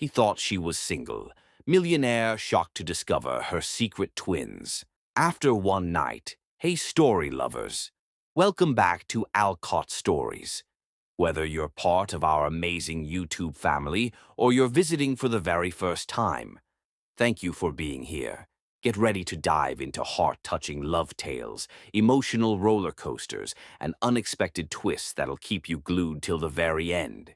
He thought she was single. Millionaire shocked to discover her secret twins. After one night, hey story lovers, welcome back to Alcot Stories. Whether you're part of our amazing YouTube family or you're visiting for the very first time, thank you for being here. Get ready to dive into heart-touching love tales, emotional roller coasters, and unexpected twists that'll keep you glued till the very end.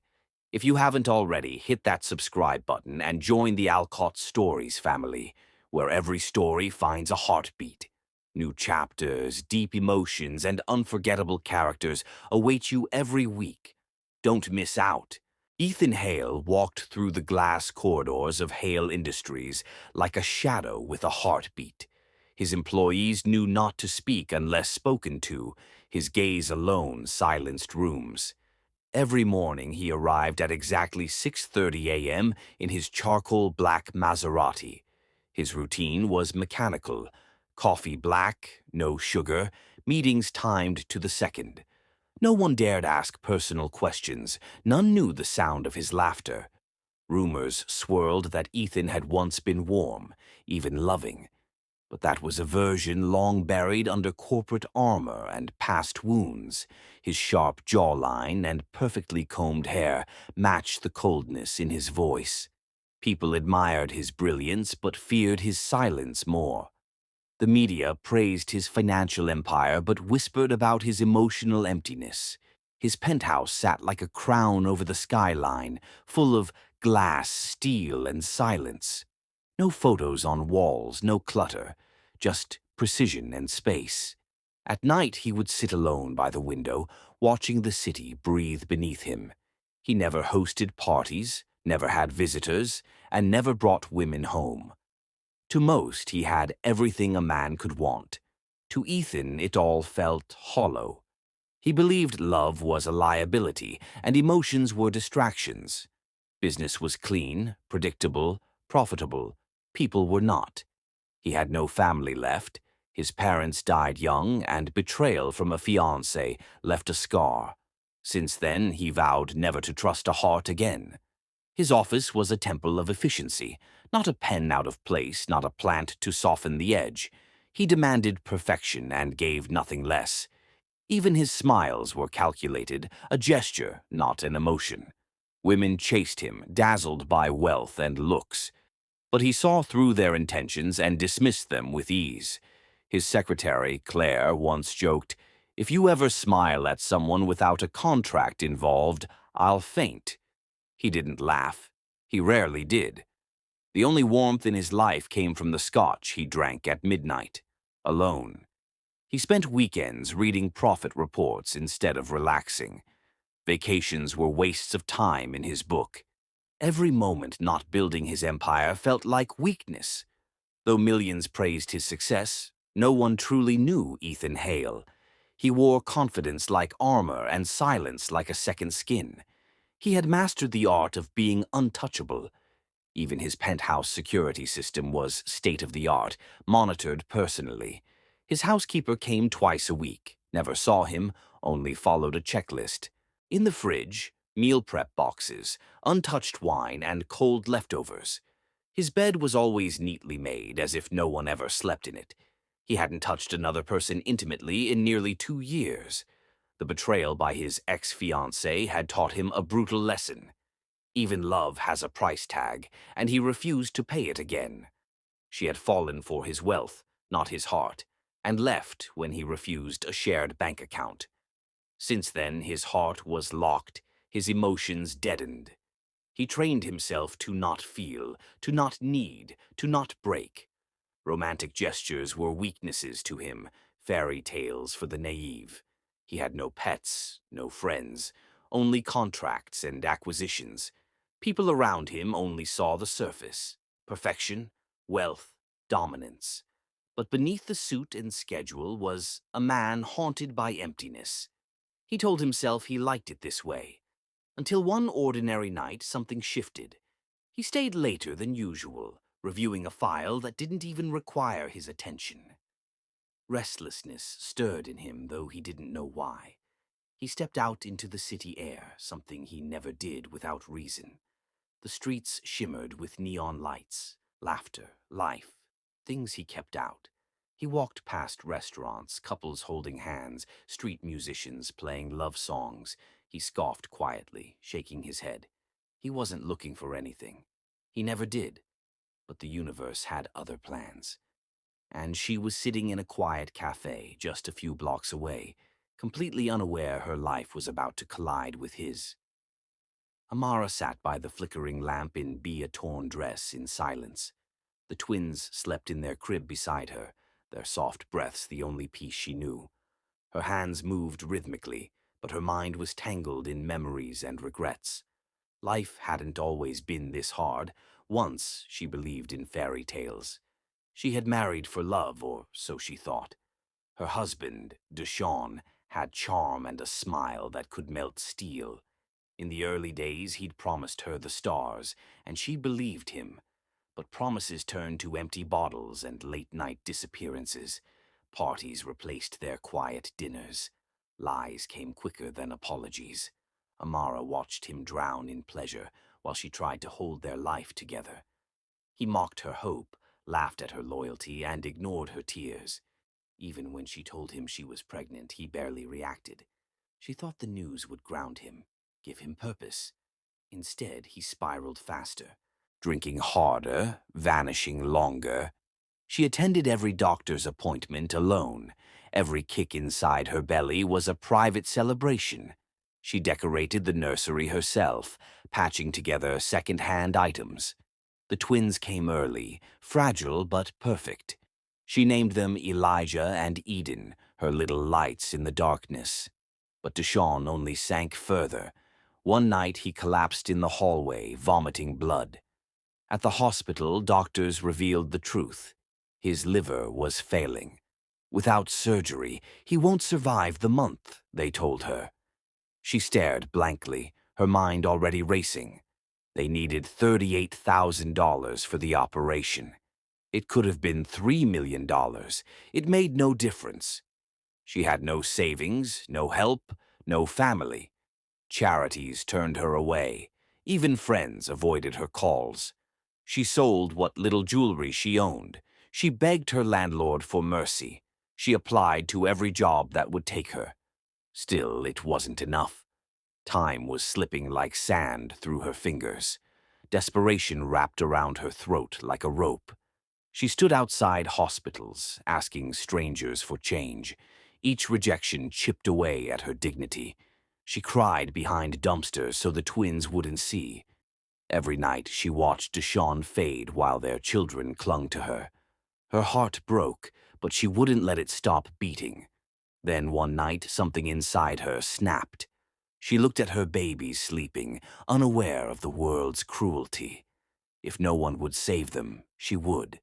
If you haven't already, hit that subscribe button and join the Alcott Stories family, where every story finds a heartbeat. New chapters, deep emotions, and unforgettable characters await you every week. Don't miss out. Ethan Hale walked through the glass corridors of Hale Industries like a shadow with a heartbeat. His employees knew not to speak unless spoken to. His gaze alone silenced rooms. Every morning he arrived at exactly 6:30 a.m. in his charcoal black Maserati. His routine was mechanical. Coffee black, no sugar, meetings timed to the second. No one dared ask personal questions. None knew the sound of his laughter. Rumors swirled that Ethan had once been warm, even loving. But that was a version long buried under corporate armor and past wounds. His sharp jawline and perfectly combed hair matched the coldness in his voice. People admired his brilliance but feared his silence more. The media praised his financial empire but whispered about his emotional emptiness. His penthouse sat like a crown over the skyline, full of glass, steel, and silence. No photos on walls, no clutter, just precision and space. At night he would sit alone by the window, watching the city breathe beneath him. He never hosted parties, never had visitors, and never brought women home. To most, he had everything a man could want. To Ethan, it all felt hollow. He believed love was a liability and emotions were distractions. Business was clean, predictable, profitable. People were not. He had no family left. His parents died young, and betrayal from a fiancée left a scar. Since then, he vowed never to trust a heart again. His office was a temple of efficiency, not a pen out of place, not a plant to soften the edge. He demanded perfection and gave nothing less. Even his smiles were calculated, a gesture, not an emotion. Women chased him, dazzled by wealth and looks. But he saw through their intentions and dismissed them with ease. His secretary, Claire, once joked, "If you ever smile at someone without a contract involved, I'll faint." He didn't laugh. He rarely did. The only warmth in his life came from the scotch he drank at midnight, alone. He spent weekends reading profit reports instead of relaxing. Vacations were wastes of time in his book. Every moment not building his empire felt like weakness. Though millions praised his success, no one truly knew Ethan Hale. He wore confidence like armor and silence like a second skin. He had mastered the art of being untouchable. Even his penthouse security system was state-of-the-art, monitored personally. His housekeeper came twice a week, never saw him, only followed a checklist. In the fridge, meal prep boxes, untouched wine, and cold leftovers. His bed was always neatly made, as if no one ever slept in it. He hadn't touched another person intimately in nearly 2 years. The betrayal by his ex-fiancée had taught him a brutal lesson. Even love has a price tag, and he refused to pay it again. She had fallen for his wealth, not his heart, and left when he refused a shared bank account. Since then, his heart was locked, his emotions deadened. He trained himself to not feel, to not need, to not break. Romantic gestures were weaknesses to him, fairy tales for the naive. He had no pets, no friends, only contracts and acquisitions. People around him only saw the surface: perfection, wealth, dominance. But beneath the suit and schedule was a man haunted by emptiness. He told himself he liked it this way, until one ordinary night something shifted. He stayed later than usual, reviewing a file that didn't even require his attention. Restlessness stirred in him, though he didn't know why. He stepped out into the city air, something he never did without reason. The streets shimmered with neon lights, laughter, life, things he kept out. He walked past restaurants, couples holding hands, street musicians playing love songs. He scoffed quietly, shaking his head. He wasn't looking for anything. He never did. But the universe had other plans. And she was sitting in a quiet cafe just a few blocks away, completely unaware her life was about to collide with his. Amara sat by the flickering lamp in a torn dress in silence. The twins slept in their crib beside her, their soft breaths the only peace she knew. Her hands moved rhythmically, but her mind was tangled in memories and regrets. Life hadn't always been this hard. Once she believed in fairy tales. She had married for love, or so she thought. Her husband, Deshawn, had charm and a smile that could melt steel. In the early days, he'd promised her the stars, and she believed him. But promises turned to empty bottles and late-night disappearances. Parties replaced their quiet dinners. Lies came quicker than apologies. Amara watched him drown in pleasure while she tried to hold their life together. He mocked her hope, laughed at her loyalty, and ignored her tears. Even when she told him she was pregnant, he barely reacted. She thought the news would ground him, give him purpose. Instead, he spiraled faster, drinking harder, vanishing longer. She attended every doctor's appointment alone. Every kick inside her belly was a private celebration. She decorated the nursery herself, patching together second-hand items. The twins came early, fragile but perfect. She named them Elijah and Eden, her little lights in the darkness. But Deshawn only sank further. One night he collapsed in the hallway, vomiting blood. At the hospital, doctors revealed the truth. His liver was failing. Without surgery, he won't survive the month, they told her. She stared blankly, her mind already racing. They needed $38,000 for the operation. It could have been $3 million. It made no difference. She had no savings, no help, no family. Charities turned her away. Even friends avoided her calls. She sold what little jewelry she owned. She begged her landlord for mercy. She applied to every job that would take her. Still, it wasn't enough. Time was slipping like sand through her fingers. Desperation wrapped around her throat like a rope. She stood outside hospitals, asking strangers for change. Each rejection chipped away at her dignity. She cried behind dumpsters so the twins wouldn't see. Every night she watched Deshawn fade while their children clung to her. Her heart broke, but she wouldn't let it stop beating. Then one night, something inside her snapped. She looked at her babies sleeping, unaware of the world's cruelty. If no one would save them, she would.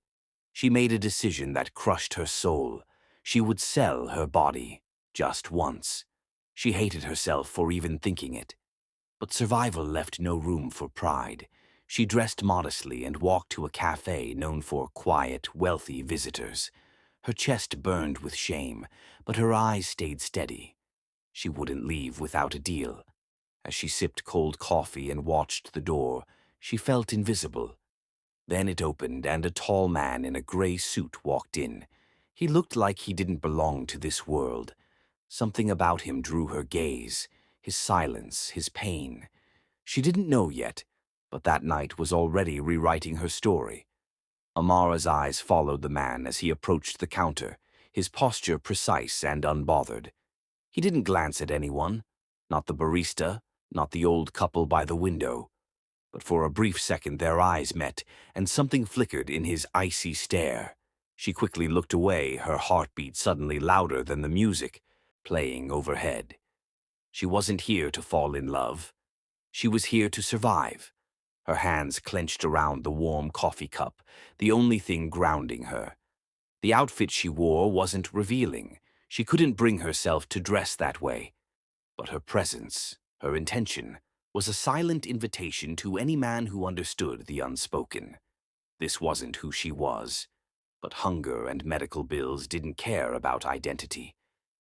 She made a decision that crushed her soul. She would sell her body, just once. She hated herself for even thinking it. But survival left no room for pride. She dressed modestly and walked to a cafe known for quiet, wealthy visitors. Her chest burned with shame, but her eyes stayed steady. She wouldn't leave without a deal. As she sipped cold coffee and watched the door, she felt invisible. Then it opened and a tall man in a gray suit walked in. He looked like he didn't belong to this world. Something about him drew her gaze, his silence, his pain. She didn't know yet, but that night was already rewriting her story. Amara's eyes followed the man as he approached the counter, his posture precise and unbothered. He didn't glance at anyone, not the barista, not the old couple by the window. But for a brief second their eyes met, and something flickered in his icy stare. She quickly looked away, her heartbeat suddenly louder than the music, playing overhead. She wasn't here to fall in love. She was here to survive. Her hands clenched around the warm coffee cup, the only thing grounding her. The outfit she wore wasn't revealing. She couldn't bring herself to dress that way. But her presence, her intention, was a silent invitation to any man who understood the unspoken. This wasn't who she was. But hunger and medical bills didn't care about identity.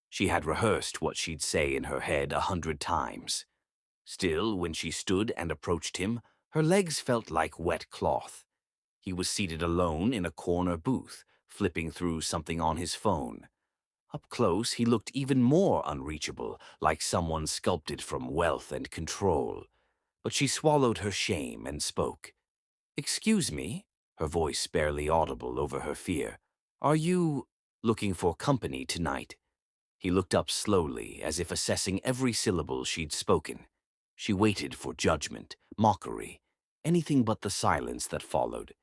She had rehearsed what she'd say in her head 100 times. Still, when she stood and approached him, Her legs felt like wet cloth. He was seated alone in a corner booth, flipping through something on his phone. Up close, he looked even more unreachable, like someone sculpted from wealth and control. But she swallowed her shame and spoke. "Excuse me," her voice barely audible over her fear. "Are you looking for company tonight?" He looked up slowly, as if assessing every syllable she'd spoken. She waited for judgment, mockery, anything but the silence that followed.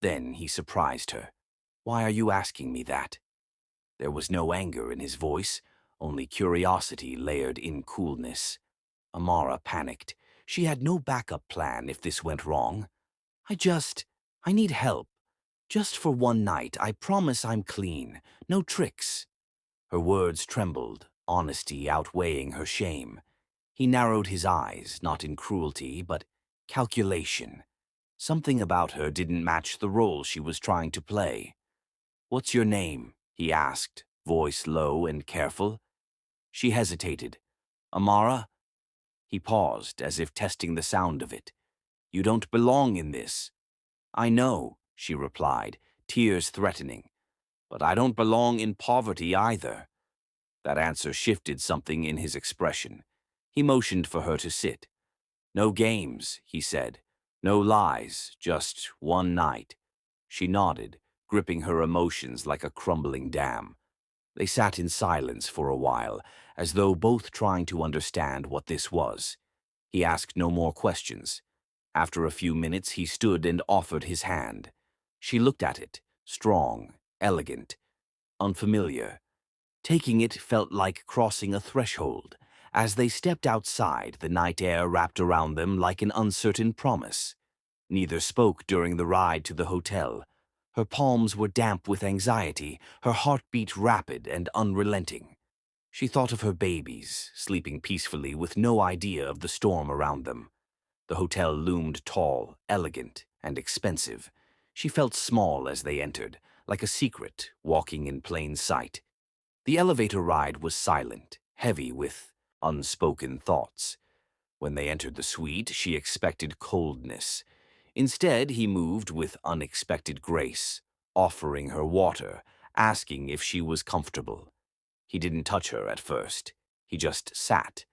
Then he surprised her. "Why are you asking me that?" There was no anger in his voice, only curiosity layered in coolness. Amara panicked. She had no backup plan if this went wrong. I need help. Just for one night, I promise I'm clean. No tricks." Her words trembled, honesty outweighing her shame. He narrowed his eyes, not in cruelty, but calculation. Something about her didn't match the role she was trying to play. "What's your name?" he asked, voice low and careful. She hesitated. "Amara?" He paused, as if testing the sound of it. "You don't belong in this." "I know," she replied, tears threatening. "But I don't belong in poverty either." That answer shifted something in his expression. He motioned for her to sit. "No games," he said. "No lies, just one night." She nodded, gripping her emotions like a crumbling dam. They sat in silence for a while, as though both trying to understand what this was. He asked no more questions. After a few minutes, he stood and offered his hand. She looked at it, strong, elegant, unfamiliar. Taking it felt like crossing a threshold. As they stepped outside, the night air wrapped around them like an uncertain promise. Neither spoke during the ride to the hotel. Her palms were damp with anxiety, her heartbeat rapid and unrelenting. She thought of her babies, sleeping peacefully with no idea of the storm around them. The hotel loomed tall, elegant, and expensive. She felt small as they entered, like a secret walking in plain sight. The elevator ride was silent, heavy with unspoken thoughts. When they entered the suite, she expected coldness. Instead, he moved with unexpected grace, offering her water, asking if she was comfortable. He didn't touch her at first. He just sat,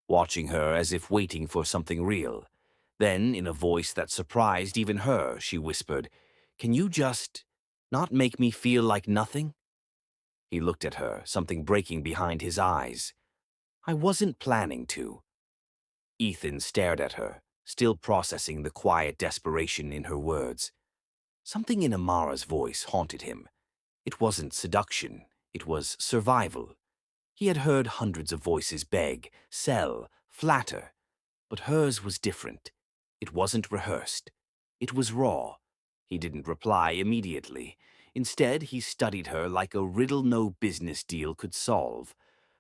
watching her as if waiting for something real. Then, in a voice that surprised even her, she whispered, "Can you just not make me feel like nothing?" He looked at her, something breaking behind his eyes. "I wasn't planning to." Ethan stared at her, still processing the quiet desperation in her words. Something in Amara's voice haunted him. It wasn't seduction, it was survival. He had heard hundreds of voices beg, sell, flatter, but hers was different. It wasn't rehearsed. It was raw. He didn't reply immediately. Instead, he studied her like a riddle no business deal could solve.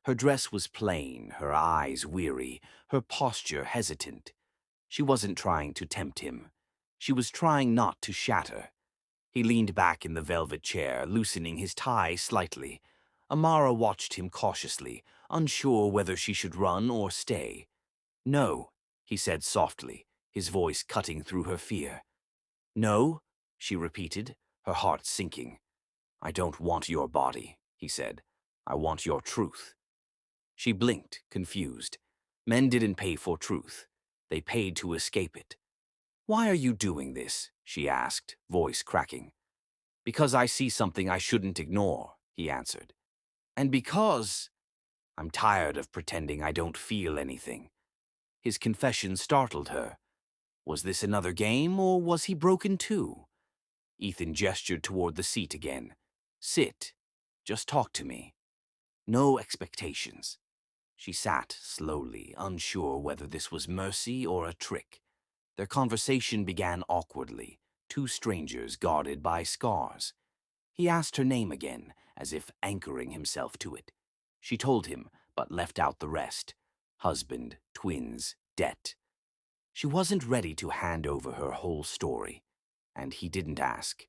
Her dress was plain, her eyes weary, her posture hesitant. She wasn't trying to tempt him. She was trying not to shatter. He leaned back in the velvet chair, loosening his tie slightly. Amara watched him cautiously, unsure whether she should run or stay. "No," he said softly, his voice cutting through her fear. "No," she repeated, her heart sinking. "I don't want your body," he said. "I want your truth." She blinked, confused. Men didn't pay for truth. They paid to escape it. "Why are you doing this?" she asked, voice cracking. "Because I see something I shouldn't ignore," he answered. "And because I'm tired of pretending I don't feel anything." His confession startled her. Was this another game, or was he broken too? Ethan gestured toward the seat again. "Sit. Just talk to me. No expectations." She sat slowly, unsure whether this was mercy or a trick. Their conversation began awkwardly, two strangers guarded by scars. He asked her name again, as if anchoring himself to it. She told him, but left out the rest. Husband, twins, debt. She wasn't ready to hand over her whole story, and he didn't ask.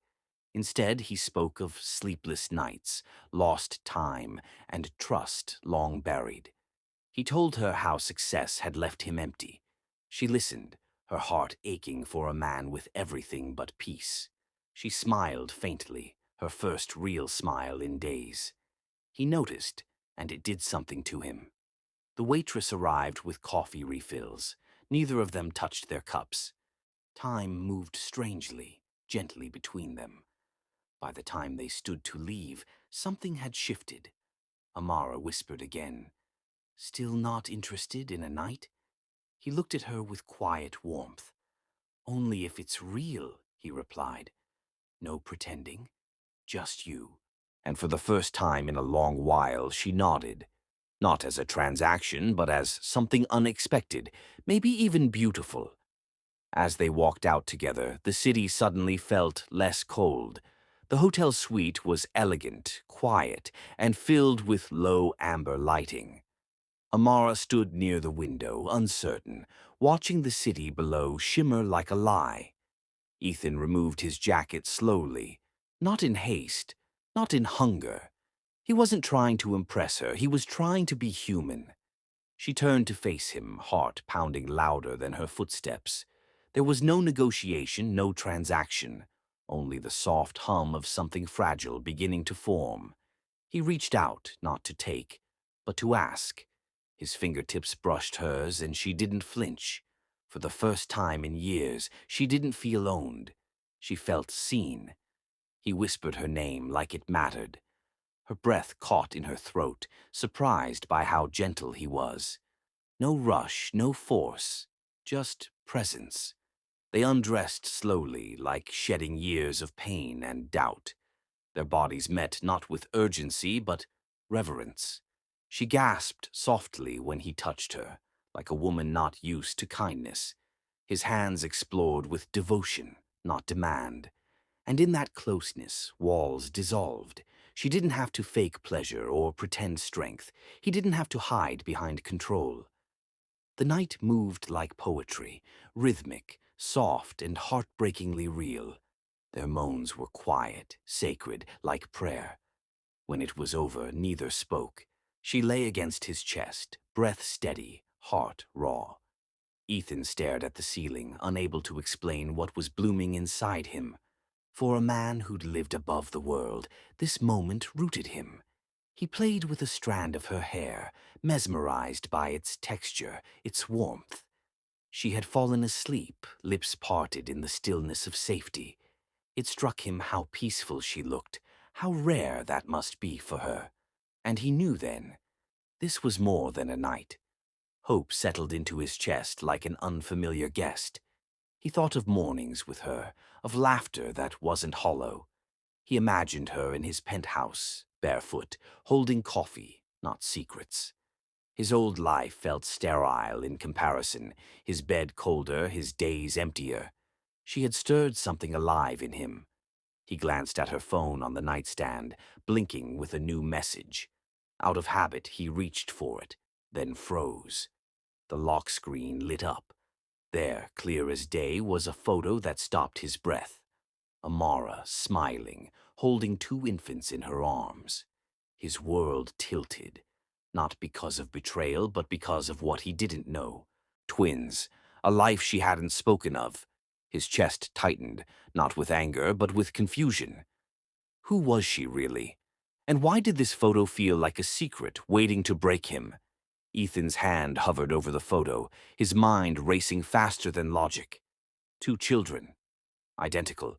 Instead, he spoke of sleepless nights, lost time, and trust long buried. He told her how success had left him empty. She listened, her heart aching for a man with everything but peace. She smiled faintly, her first real smile in days. He noticed, and it did something to him. The waitress arrived with coffee refills. Neither of them touched their cups. Time moved strangely, gently between them. By the time they stood to leave, something had shifted. Amara whispered again, "Still not interested in a night?" He looked at her with quiet warmth. "Only if it's real," he replied. "No pretending, just you." And for the first time in a long while, she nodded. Not as a transaction, but as something unexpected, maybe even beautiful. As they walked out together, the city suddenly felt less cold. The hotel suite was elegant, quiet, and filled with low amber lighting. Amara stood near the window, uncertain, watching the city below shimmer like a lie. Ethan removed his jacket slowly, not in haste, not in hunger. He wasn't trying to impress her, he was trying to be human. She turned to face him, heart pounding louder than her footsteps. There was no negotiation, no transaction, only the soft hum of something fragile beginning to form. He reached out, not to take, but to ask. His fingertips brushed hers, and she didn't flinch. For the first time in years, she didn't feel owned. She felt seen. He whispered her name like it mattered. Her breath caught in her throat, surprised by how gentle he was. No rush, no force, just presence. They undressed slowly, like shedding years of pain and doubt. Their bodies met not with urgency, but reverence. She gasped softly when he touched her, like a woman not used to kindness. His hands explored with devotion, not demand. And in that closeness, walls dissolved. She didn't have to fake pleasure or pretend strength. He didn't have to hide behind control. The night moved like poetry, rhythmic, soft, and heartbreakingly real. Their moans were quiet, sacred, like prayer. When it was over, neither spoke. She lay against his chest, breath steady, heart raw. Ethan stared at the ceiling, unable to explain what was blooming inside him. For a man who'd lived above the world, this moment rooted him. He played with a strand of her hair, mesmerized by its texture, its warmth. She had fallen asleep, lips parted in the stillness of safety. It struck him how peaceful she looked, how rare that must be for her. And he knew then, this was more than a night. Hope settled into his chest like an unfamiliar guest. He thought of mornings with her, of laughter that wasn't hollow. He imagined her in his penthouse, barefoot, holding coffee, not secrets. His old life felt sterile in comparison, his bed colder, his days emptier. She had stirred something alive in him. He glanced at her phone on the nightstand, blinking with a new message. Out of habit, he reached for it, then froze. The lock screen lit up. There, clear as day, was a photo that stopped his breath. Amara, smiling, holding two infants in her arms. His world tilted, not because of betrayal, but because of what he didn't know. Twins, a life she hadn't spoken of. His chest tightened, not with anger, but with confusion. Who was she really? And why did this photo feel like a secret waiting to break him? Ethan's hand hovered over the photo, his mind racing faster than logic. Two children, identical,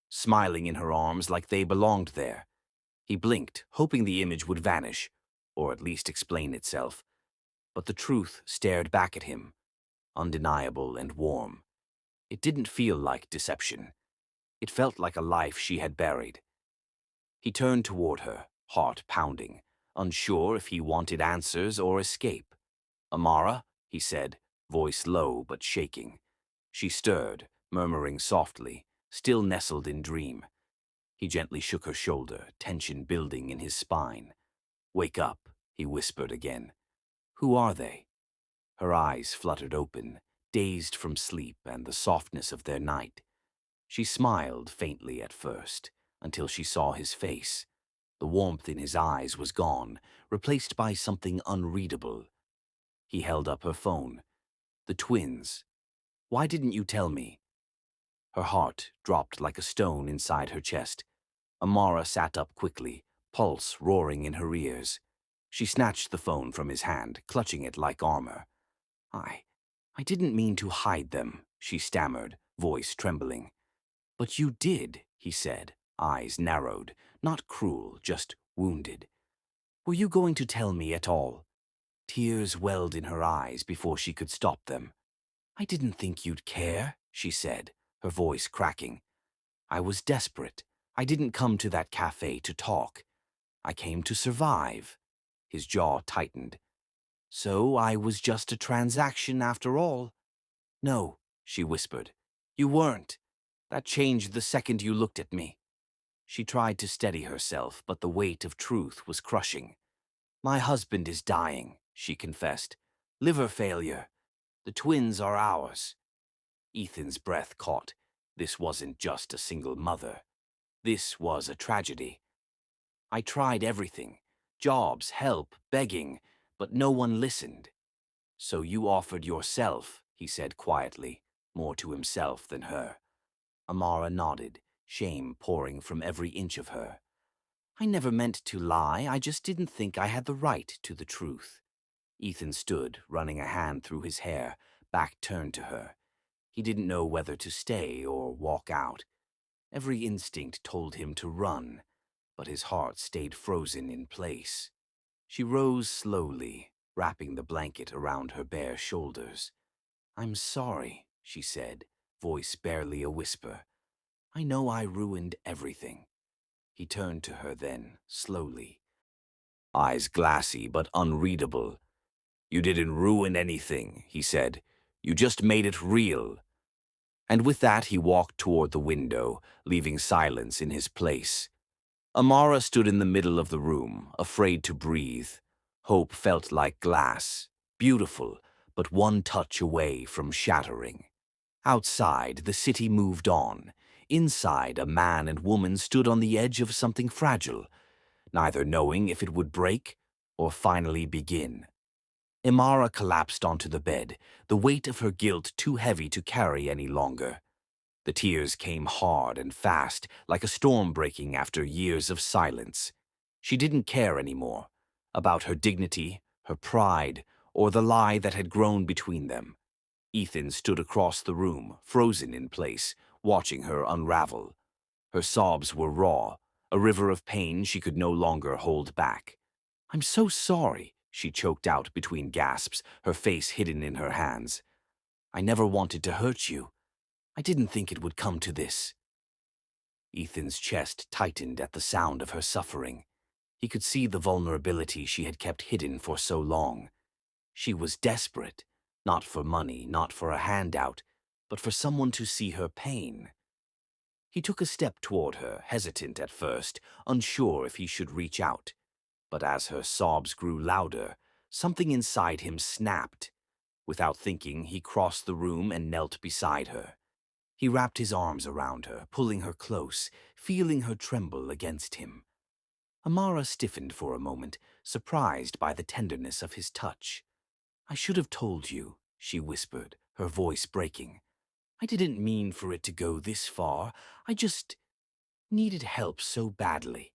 smiling in her arms like they belonged there. He blinked, hoping the image would vanish, or at least explain itself. But the truth stared back at him, undeniable and warm. It didn't feel like deception. It felt like a life she had buried. He turned toward her, heart pounding, unsure if he wanted answers or escape. "Amara," he said, voice low but shaking. She stirred, murmuring softly, still nestled in dream. He gently shook her shoulder, tension building in his spine. "Wake up," he whispered again. "Who are they?" Her eyes fluttered open, dazed from sleep and the softness of their night. She smiled faintly at first, until she saw his face. The warmth in his eyes was gone, replaced by something unreadable. He held up her phone. The twins. Why didn't you tell me?" Her heart dropped like a stone inside her chest. Amara sat up quickly, pulse roaring in her ears. She snatched the phone from his hand, clutching it like armor. I, I didn't mean to hide them," she stammered, voice trembling. "But you did," he said, eyes narrowed, not cruel, just wounded. "Were you going to tell me at all?" Tears welled in her eyes before she could stop them. "I didn't think you'd care," she said, her voice cracking. "I was desperate. I didn't come to that cafe to talk. I came to survive." His jaw tightened. "So I was just a transaction after all?" "No," she whispered. "You weren't. That changed the second you looked at me." She tried to steady herself, but the weight of truth was crushing. "My husband is dying," she confessed. "Liver failure. The twins are ours." Ethan's breath caught. This wasn't just a single mother. This was a tragedy. "I tried everything. Jobs, help, begging, but no one listened." "So you offered yourself," he said quietly, more to himself than her. Amara nodded, shame pouring from every inch of her. "I never meant to lie, I just didn't think I had the right to the truth." Ethan stood, running a hand through his hair, back turned to her. He didn't know whether to stay or walk out. Every instinct told him to run, but his heart stayed frozen in place. She rose slowly, wrapping the blanket around her bare shoulders. "I'm sorry," she said, voice barely a whisper. "I know I ruined everything." He turned to her then, slowly. Eyes glassy but unreadable. "You didn't ruin anything," he said. "You just made it real." And with that he walked toward the window, leaving silence in his place. Amara stood in the middle of the room, afraid to breathe. Hope felt like glass, beautiful, but one touch away from shattering. Outside, the city moved on. Inside, a man and woman stood on the edge of something fragile, neither knowing if it would break or finally begin. Imara collapsed onto the bed, the weight of her guilt too heavy to carry any longer. The tears came hard and fast, like a storm breaking after years of silence. She didn't care anymore about her dignity, her pride, or the lie that had grown between them. Ethan stood across the room, frozen in place, watching her unravel. Her sobs were raw, a river of pain she could no longer hold back. "I'm so sorry," she choked out between gasps, her face hidden in her hands. "I never wanted to hurt you. I didn't think it would come to this." Ethan's chest tightened at the sound of her suffering. He could see the vulnerability she had kept hidden for so long. She was desperate, not for money, not for a handout, but for someone to see her pain. He took a step toward her, hesitant at first, unsure if he should reach out. But as her sobs grew louder, something inside him snapped. Without thinking, he crossed the room and knelt beside her. He wrapped his arms around her, pulling her close, feeling her tremble against him. Amara stiffened for a moment, surprised by the tenderness of his touch. "I should have told you," she whispered, her voice breaking. "I didn't mean for it to go this far. I just needed help so badly."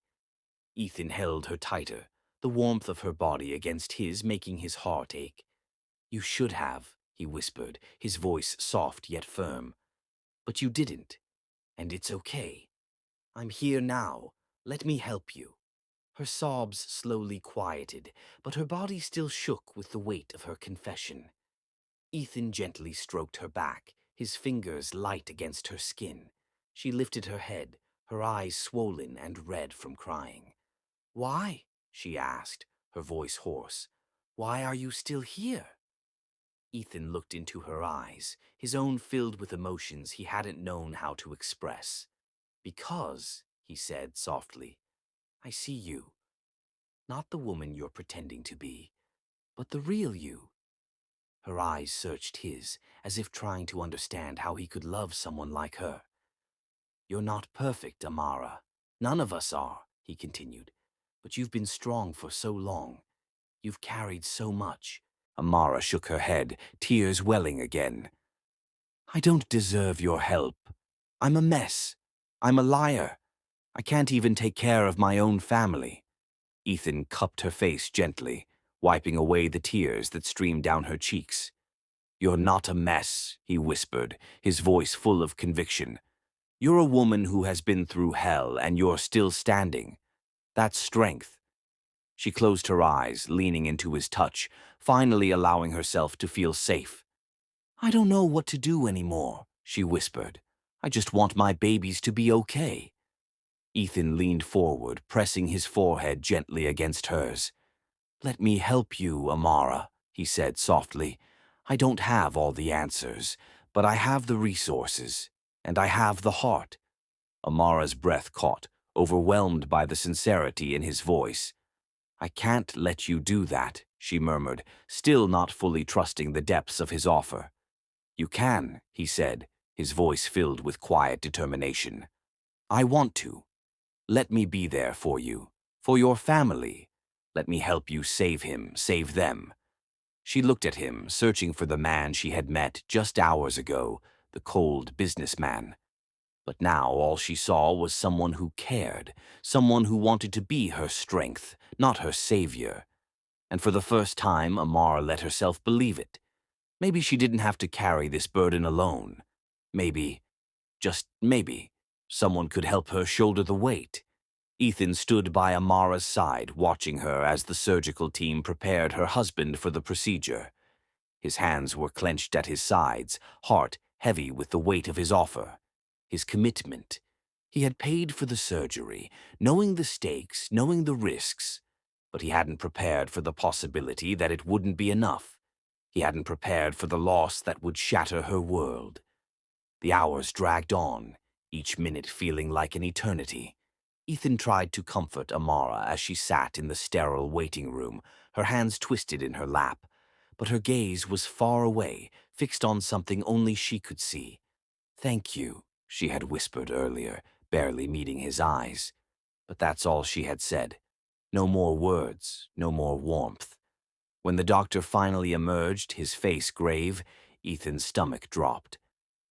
Ethan held her tighter, the warmth of her body against his making his heart ache. "You should have," he whispered, his voice soft yet firm. "But you didn't, and it's okay. I'm here now. Let me help you." Her sobs slowly quieted, but her body still shook with the weight of her confession. Ethan gently stroked her back, his fingers light against her skin. She lifted her head, her eyes swollen and red from crying. "Why?" she asked, her voice hoarse. "Why are you still here?" Ethan looked into her eyes, his own filled with emotions he hadn't known how to express. "Because," he said softly, "I see you. Not the woman you're pretending to be, but the real you." Her eyes searched his, as if trying to understand how he could love someone like her. "You're not perfect, Amara. None of us are," he continued. "But you've been strong for so long. You've carried so much." Amara shook her head, tears welling again. I don't deserve your help. I'm a mess. I'm a liar. I can't even take care of my own family. Ethan cupped her face gently, wiping away the tears that streamed down her cheeks. You're not a mess, he whispered, his voice full of conviction. You're a woman who has been through hell, and you're still standing. That's strength. She closed her eyes, leaning into his touch, finally allowing herself to feel safe. I don't know what to do anymore, she whispered. I just want my babies to be okay. Ethan leaned forward, pressing his forehead gently against hers. Let me help you, Amara, he said softly. I don't have all the answers, but I have the resources, and I have the heart. Amara's breath caught, overwhelmed by the sincerity in his voice. I can't let you do that, she murmured, still not fully trusting the depths of his offer. You can, he said, his voice filled with quiet determination. I want to. Let me be there for you, for your family. Let me help you save him, save them. She looked at him, searching for the man she had met just hours ago, the cold businessman. But now all she saw was someone who cared, someone who wanted to be her strength, not her savior. And for the first time, Amara let herself believe it. Maybe she didn't have to carry this burden alone. Maybe, just maybe, someone could help her shoulder the weight. Ethan stood by Amara's side, watching her as the surgical team prepared her husband for the procedure. His hands were clenched at his sides, heart heavy with the weight of his offer. His commitment. He had paid for the surgery, knowing the stakes, knowing the risks, but he hadn't prepared for the possibility that it wouldn't be enough. He hadn't prepared for the loss that would shatter her world. The hours dragged on, each minute feeling like an eternity. Ethan tried to comfort Amara as she sat in the sterile waiting room, her hands twisted in her lap, but her gaze was far away, fixed on something only she could see. Thank you, she had whispered earlier, barely meeting his eyes. But that's all she had said. No more words, no more warmth. When the doctor finally emerged, his face grave, Ethan's stomach dropped.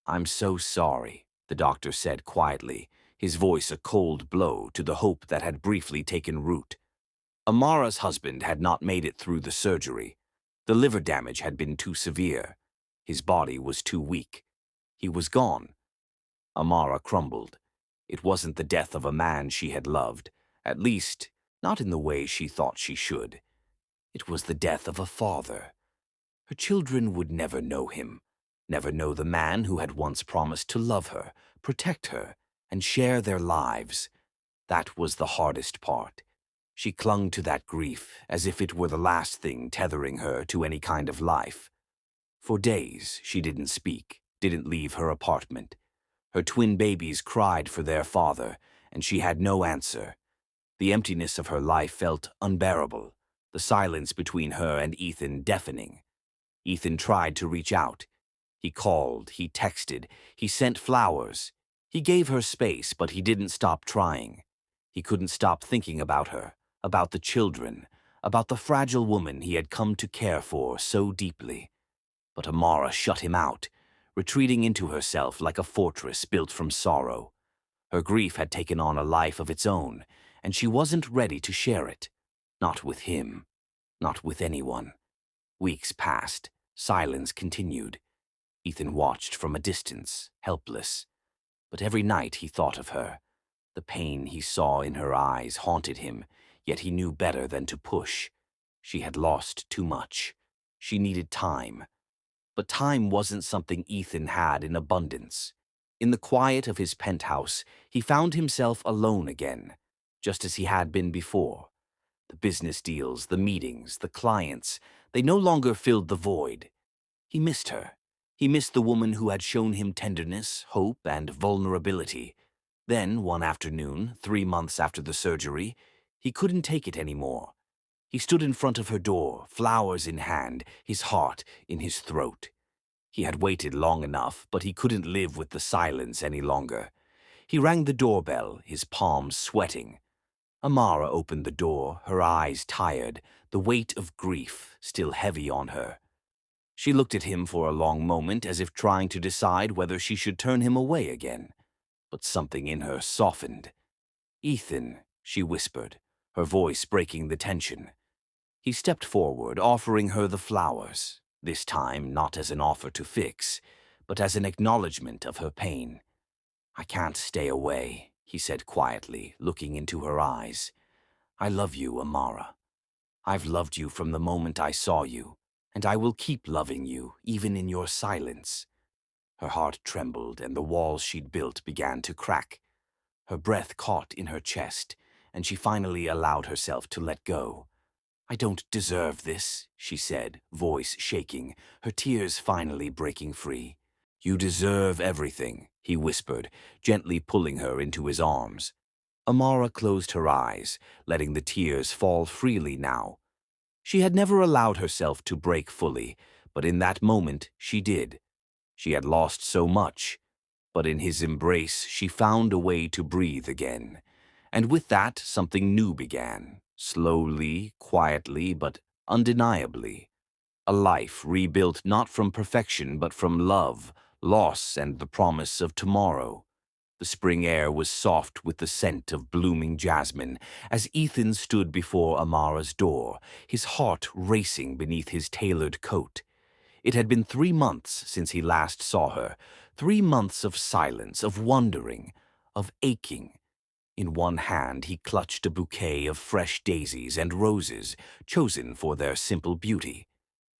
I'm so sorry, the doctor said quietly, his voice a cold blow to the hope that had briefly taken root. Amara's husband had not made it through the surgery. The liver damage had been too severe. His body was too weak. He was gone. Amara crumbled. It wasn't the death of a man she had loved, at least, not in the way she thought she should. It was the death of a father. Her children would never know him, never know the man who had once promised to love her, protect her, and share their lives. That was the hardest part. She clung to that grief as if it were the last thing tethering her to any kind of life. For days, she didn't speak, didn't leave her apartment. Her twin babies cried for their father, and she had no answer. The emptiness of her life felt unbearable, the silence between her and Ethan deafening. Ethan tried to reach out. He called, he texted, he sent flowers. He gave her space, but he didn't stop trying. He couldn't stop thinking about her, about the children, about the fragile woman he had come to care for so deeply. But Amara shut him out, retreating into herself like a fortress built from sorrow. Her grief had taken on a life of its own, and she wasn't ready to share it. Not with him, not with anyone. Weeks passed. Silence continued. Ethan watched from a distance, helpless. But every night he thought of her. The pain he saw in her eyes haunted him, yet he knew better than to push. She had lost too much. She needed time. But time wasn't something Ethan had in abundance. In the quiet of his penthouse, he found himself alone again, just as he had been before. The business deals, the meetings, the clients, they no longer filled the void. He missed her. He missed the woman who had shown him tenderness, hope, and vulnerability. Then, one afternoon, 3 months after the surgery, he couldn't take it anymore. He stood in front of her door, flowers in hand, his heart in his throat. He had waited long enough, but he couldn't live with the silence any longer. He rang the doorbell, his palms sweating. Amara opened the door, her eyes tired, the weight of grief still heavy on her. She looked at him for a long moment as if trying to decide whether she should turn him away again. But something in her softened. "Ethan," she whispered, her voice breaking the tension. He stepped forward, offering her the flowers, this time not as an offer to fix, but as an acknowledgement of her pain. "I can't stay away," he said quietly, looking into her eyes. "I love you, Amara. I've loved you from the moment I saw you, and I will keep loving you, even in your silence." Her heart trembled, and the walls she'd built began to crack. Her breath caught in her chest, and she finally allowed herself to let go. "I don't deserve this," she said, voice shaking, her tears finally breaking free. "You deserve everything," he whispered, gently pulling her into his arms. Amara closed her eyes, letting the tears fall freely now. She had never allowed herself to break fully, but in that moment she did. She had lost so much, but in his embrace she found a way to breathe again. And with that, something new began, slowly, quietly, but undeniably. A life rebuilt not from perfection but from love, loss, and the promise of tomorrow. The spring air was soft with the scent of blooming jasmine as Ethan stood before Amara's door, his heart racing beneath his tailored coat. It had been 3 months since he last saw her, 3 months of silence, of wondering, of aching. In one hand he clutched a bouquet of fresh daisies and roses, chosen for their simple beauty.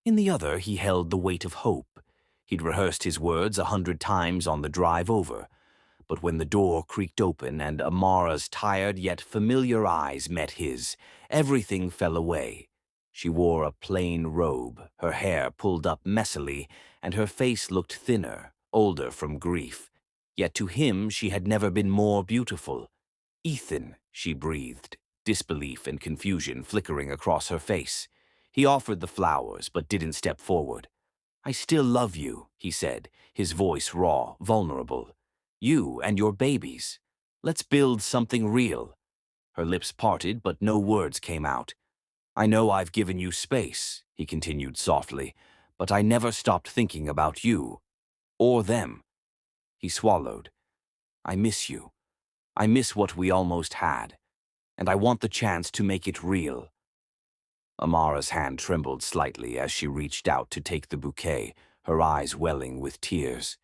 In the other he held the weight of hope. He'd rehearsed his words 100 times on the drive over. But when the door creaked open and Amara's tired yet familiar eyes met his, everything fell away. She wore a plain robe, her hair pulled up messily, and her face looked thinner, older from grief. Yet to him she had never been more beautiful. "Ethan," she breathed, disbelief and confusion flickering across her face. He offered the flowers, but didn't step forward. "I still love you," he said, his voice raw, vulnerable. "You and your babies. Let's build something real." Her lips parted, but no words came out. "I know I've given you space," he continued softly, "but I never stopped thinking about you. Or them." He swallowed. "I miss you. I miss what we almost had. And I want the chance to make it real." Amara's hand trembled slightly as she reached out to take the bouquet, her eyes welling with tears.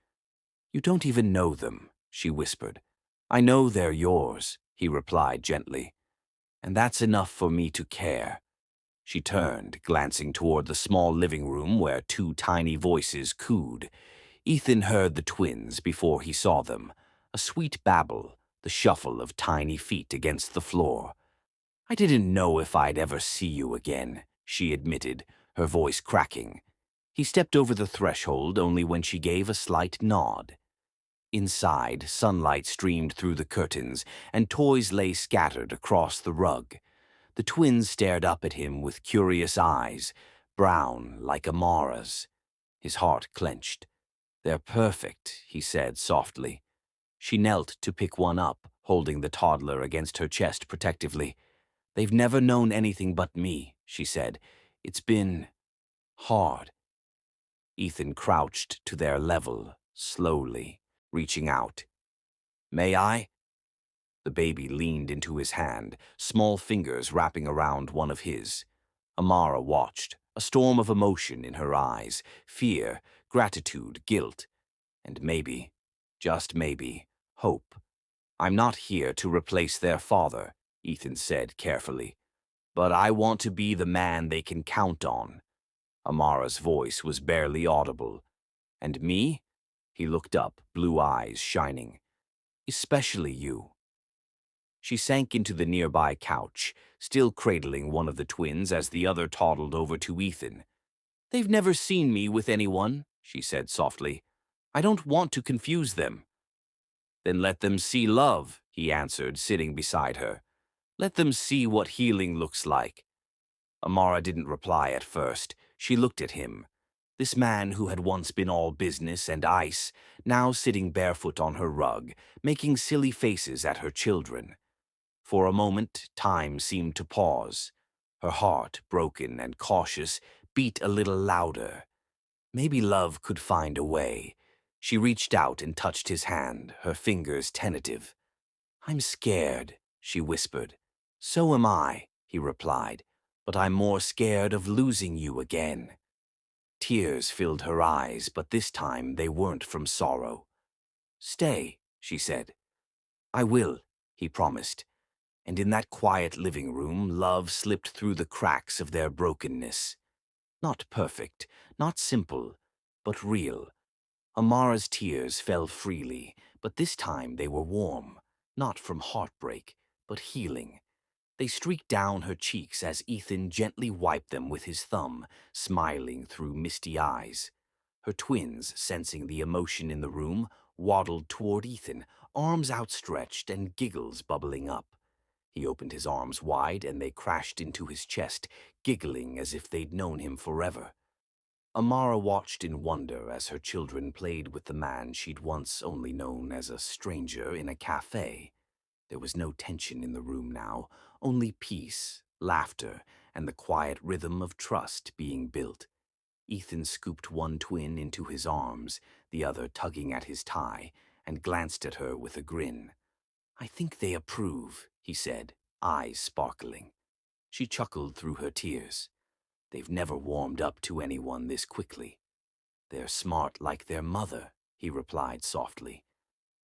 "You don't even know them," she whispered. "I know they're yours," he replied gently. "And that's enough for me to care." She turned, glancing toward the small living room where 2 tiny voices cooed. Ethan heard the twins before he saw them, a sweet babble, the shuffle of tiny feet against the floor. "I didn't know if I'd ever see you again," she admitted, her voice cracking. He stepped over the threshold only when she gave a slight nod. Inside, sunlight streamed through the curtains, and toys lay scattered across the rug. The twins stared up at him with curious eyes, brown like Amara's. His heart clenched. "They're perfect," he said softly. She knelt to pick one up, holding the toddler against her chest protectively. "They've never known anything but me," she said. "It's been hard." Ethan crouched to their level, slowly, reaching out. "May I?" The baby leaned into his hand, small fingers wrapping around one of his. Amara watched, a storm of emotion in her eyes, fear, gratitude, guilt, and maybe, just maybe, hope. "I'm not here to replace their father," Ethan said carefully. "But I want to be the man they can count on." Amara's voice was barely audible. "And me?" He looked up, blue eyes shining. "Especially you." She sank into the nearby couch, still cradling one of the twins as the other toddled over to Ethan. "They've never seen me with anyone," she said softly. "I don't want to confuse them." "Then let them see love," he answered, sitting beside her. "Let them see what healing looks like." Amara didn't reply at first. She looked at him. This man who had once been all business and ice, now sitting barefoot on her rug, making silly faces at her children. For a moment, time seemed to pause. Her heart, broken and cautious, beat a little louder. Maybe love could find a way. She reached out and touched his hand, her fingers tentative. "I'm scared," she whispered. "So am I," he replied, "but I'm more scared of losing you again." Tears filled her eyes, but this time they weren't from sorrow. "Stay," she said. "I will," he promised. And in that quiet living room, love slipped through the cracks of their brokenness. Not perfect, not simple, but real. Amara's tears fell freely, but this time they were warm, not from heartbreak, but healing. They streaked down her cheeks as Ethan gently wiped them with his thumb, smiling through misty eyes. Her twins, sensing the emotion in the room, waddled toward Ethan, arms outstretched and giggles bubbling up. He opened his arms wide and they crashed into his chest, giggling as if they'd known him forever. Amara watched in wonder as her children played with the man she'd once only known as a stranger in a cafe. There was no tension in the room now, only peace, laughter, and the quiet rhythm of trust being built. Ethan scooped one twin into his arms, the other tugging at his tie, and glanced at her with a grin. "I think they approve," he said, eyes sparkling. She chuckled through her tears. "They've never warmed up to anyone this quickly." "They're smart like their mother," he replied softly.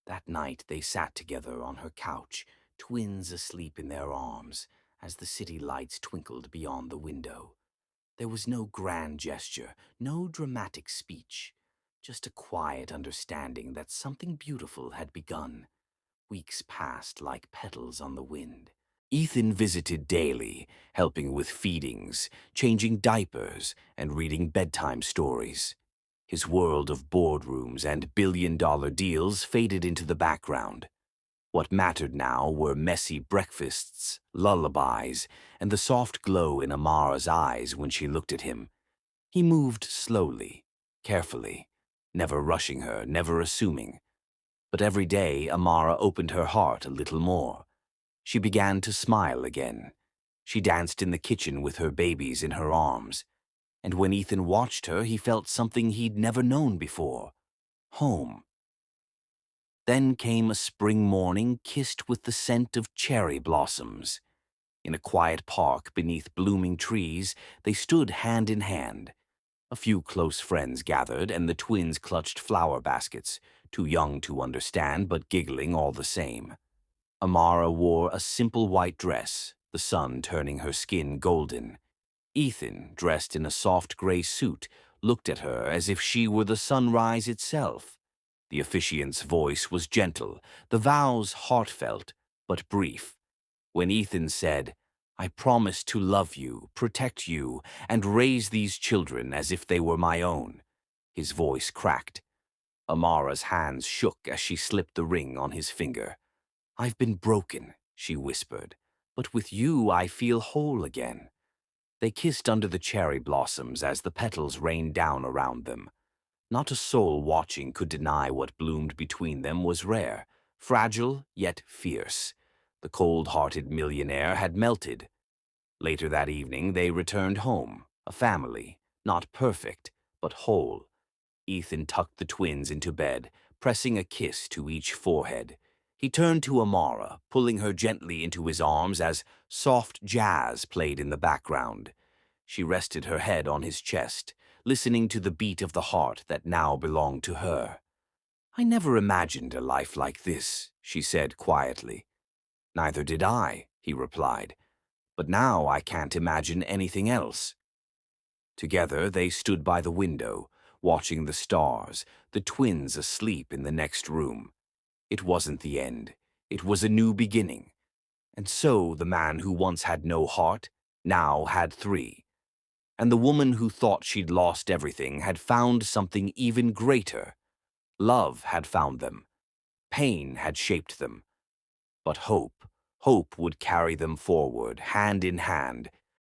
That night they sat together on her couch, twins asleep in their arms, as the city lights twinkled beyond the window. There was no grand gesture, no dramatic speech, just a quiet understanding that something beautiful had begun. Weeks passed like petals on the wind. Ethan visited daily, helping with feedings, changing diapers, and reading bedtime stories. His world of boardrooms and billion-dollar deals faded into the background. What mattered now were messy breakfasts, lullabies, and the soft glow in Amara's eyes when she looked at him. He moved slowly, carefully, never rushing her, never assuming. But every day Amara opened her heart a little more. She began to smile again. She danced in the kitchen with her babies in her arms. And when Ethan watched her, he felt something he'd never known before. Home. Then came a spring morning kissed with the scent of cherry blossoms. In a quiet park beneath blooming trees, they stood hand in hand. A few close friends gathered, and the twins clutched flower baskets, too young to understand but giggling all the same. Amara wore a simple white dress, the sun turning her skin golden. Ethan, dressed in a soft gray suit, looked at her as if she were the sunrise itself. The officiant's voice was gentle, the vows heartfelt, but brief. When Ethan said, "I promise to love you, protect you, and raise these children as if they were my own," his voice cracked. Amara's hands shook as she slipped the ring on his finger. "I've been broken," she whispered, "but with you I feel whole again." They kissed under the cherry blossoms as the petals rained down around them. Not a soul watching could deny what bloomed between them was rare, fragile yet fierce. The cold-hearted millionaire had melted. Later that evening they returned home, a family, not perfect, but whole. Ethan tucked the twins into bed, pressing a kiss to each forehead. He turned to Amara, pulling her gently into his arms as soft jazz played in the background. She rested her head on his chest, listening to the beat of the heart that now belonged to her. "I never imagined a life like this," she said quietly. "Neither did I," he replied. "But now I can't imagine anything else." Together they stood by the window, watching the stars, the twins asleep in the next room. It wasn't the end. It was a new beginning. And so the man who once had no heart now had three. And the woman who thought she'd lost everything had found something even greater. Love had found them. Pain had shaped them. But hope would carry them forward, hand in hand,